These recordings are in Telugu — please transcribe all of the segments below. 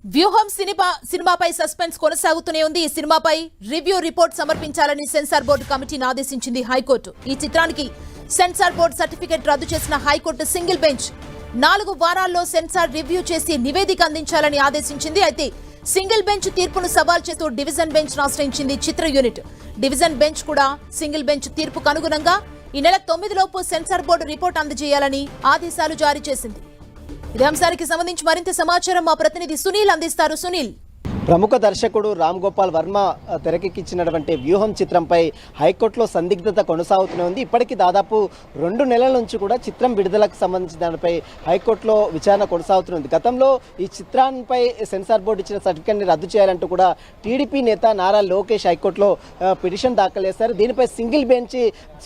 వ్యూహం సినిమాపై సస్పెన్స్ కొనసాగుతూనే ఉంది. ఈ సినిమాపై రివ్యూ రిపోర్ట్ సమర్పించాలని సెన్సార్ బోర్డు కమిటీని ఆదేశించింది హైకోర్టు. ఈ చిత్రానికి సెన్సార్ బోర్డు సర్టిఫికెట్ రద్దు చేసిన హైకోర్టు సింగిల్ బెంచ్ 4 వారాల్లో సెన్సార్ రివ్యూ చేసి నివేదిక అందించాలని ఆదేశించింది. అయితే సింగిల్ బెంచ్ తీర్పును సవాల్ చేస్తూ డివిజన్ బెంచ్ ఆశ్రయించింది చిత్ర యూనిట్. డివిజన్ బెంచ్ కూడా సింగిల్ బెంచ్ తీర్పుకు అనుగుణంగా ఈ నెల 9 లోపు సెన్సార్ బోర్డు రిపోర్ట్ అందజేయాలని ఆదేశాలు జారీ చేసింది. ఇదే అంశానికి సంబంధించి మరింత సమాచారం మా ప్రతినిధి సునీల్ అందిస్తారు. సునీల్, ప్రముఖ దర్శకుడు రామ్ గోపాల్ వర్మ తెరకెక్కించినటువంటి వ్యూహం చిత్రంపై హైకోర్టులో సందిగ్ధత కొనసాగుతూనే ఉంది. ఇప్పటికీ దాదాపు 2 నెలల నుంచి కూడా చిత్రం విడుదలకు సంబంధించిన దానిపై హైకోర్టులో విచారణ కొనసాగుతుంది. గతంలో ఈ చిత్రాన్పై సెన్సార్ బోర్డు ఇచ్చిన సర్టిఫికెట్ని రద్దు చేయాలంటూ కూడా టీడీపీ నేత నారా లోకేష్ హైకోర్టులో పిటిషన్ దాఖలు చేశారు. దీనిపై సింగిల్ బెంచ్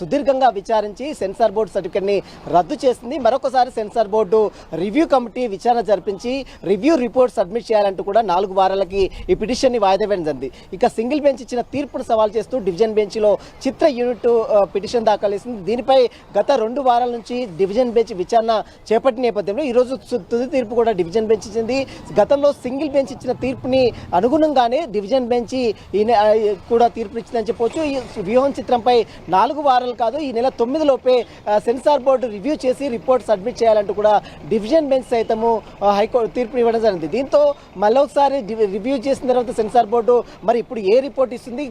సుదీర్ఘంగా విచారించి సెన్సార్ బోర్డు సర్టిఫికెట్ని రద్దు చేసింది. మరొకసారి సెన్సార్ బోర్డు రివ్యూ కమిటీ విచారణ జరిపించి రివ్యూ రిపోర్ట్ సబ్మిట్ చేయాలంటూ కూడా 4 వారాలకి ఈ పిటిషన్ ని వాయిదా వేసింది. ఇక సింగిల్ బెంచ్ ఇచ్చిన తీర్పును సవాల్ చేస్తూ డివిజన్ బెంచ్ లో చిత్ర యూనిట్ పిటిషన్ దాఖలు చేసింది. దీనిపై గత 2 వారాల నుంచి డివిజన్ బెంచ్ విచారణ చేపట్టిన నేపథ్యంలో ఈ రోజు తుది తీర్పు కూడా డివిజన్ బెంచ్ ఇచ్చింది. గతంలో సింగిల్ బెంచ్ ఇచ్చిన తీర్పుని అనుగుణంగానే డివిజన్ బెంచ్ కూడా తీర్పు ఇచ్చిందని చెప్పవచ్చు. ఈ వ్యూహం చిత్రంపై 4 వారాలు కాదు, ఈ నెల 9 లోపే సెన్సార్ బోర్డు రివ్యూ చేసి రిపోర్ట్ సబ్మిట్ చేయాలంటూ కూడా డివిజన్ బెంచ్ సైతము హైకోర్టు తీర్పు ఇవ్వడం జరిగింది. దీంతో మళ్ళొకసారి రివ్యూ చేసిన తర్వాత సెన్సార్ బోర్డు మరి ఇప్పుడు ఏ రిపోర్ట్ ఇస్తుంది,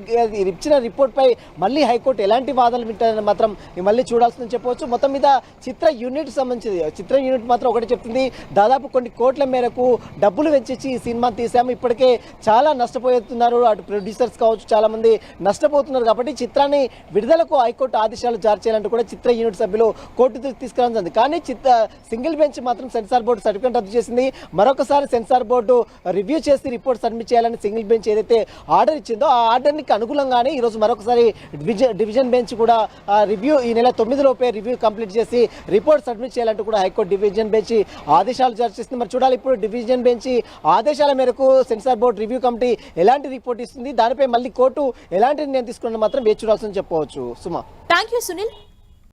ఇచ్చిన రిపోర్ట్ పై మళ్ళీ హైకోర్టు ఎలాంటి వాదనలు వింటారని మాత్రం మళ్ళీ చూడాల్సిందని చెప్పవచ్చు. మొత్తం మీద చిత్ర యూనిట్ సంబంధించింది. చిత్ర యూనిట్ మాత్రం ఒకటి చెప్తుంది, దాదాపు కొన్ని కోట్ల మేరకు డబ్బులు వెచ్చించి ఈ సినిమాని తీసాము, ఇప్పటికే చాలా నష్టపోతున్నారు, అటు ప్రొడ్యూసర్స్ కావచ్చు చాలా మంది నష్టపోతున్నారు. కాబట్టి చిత్రాన్ని విడుదలకు హైకోర్టు ఆదేశాలు జారీ చేయాలంటూ కూడా చిత్ర యూనిట్ సభ్యులు కోర్టు తీసుకురావడం జరిగింది. కానీ సింగిల్ బెంచ్ మాత్రం సెన్సార్ బోర్డు సర్టిఫికేట్ రద్దు చేసింది. మరొకసారి సెన్సార్ బోర్డు రివ్యూ చేసి రిపోర్ట్ సబ్మిట్ చేయాలని సింగిల్ బెంచ్ ఏదైతే ఆర్డర్ ఇచ్చిందో ఆ ఆర్డర్కి అనుగుణంగానే ఈరోజు మరొకసారి డివిజన్ బెంచ్ కూడా రివ్యూ ఈ నెల 9 లోపే రివ్యూ కంప్లీట్ చేసి రిపోర్ట్ సబ్మిట్ చేయాలంటూ కూడా హైకోర్టు డివిజన్ బెంచ్ ఆదేశాలు జారీ చేస్తుంది. మరి చూడాలి ఇప్పుడు డివిజన్ బెంచ్ ఆదేశాల మేరకు సెన్సార్ బోర్డు రివ్యూ కమిటీ ఎలాంటి రిపోర్ట్ ఇస్తుంది, దానిపై మళ్ళీ కోర్టు ఎలాంటి నిర్ణయం తీసుకున్న మాత్రం వేచి చూడాల్సిందని చెప్పవచ్చు. సుమా, థ్యాంక్ యూ సునీల్.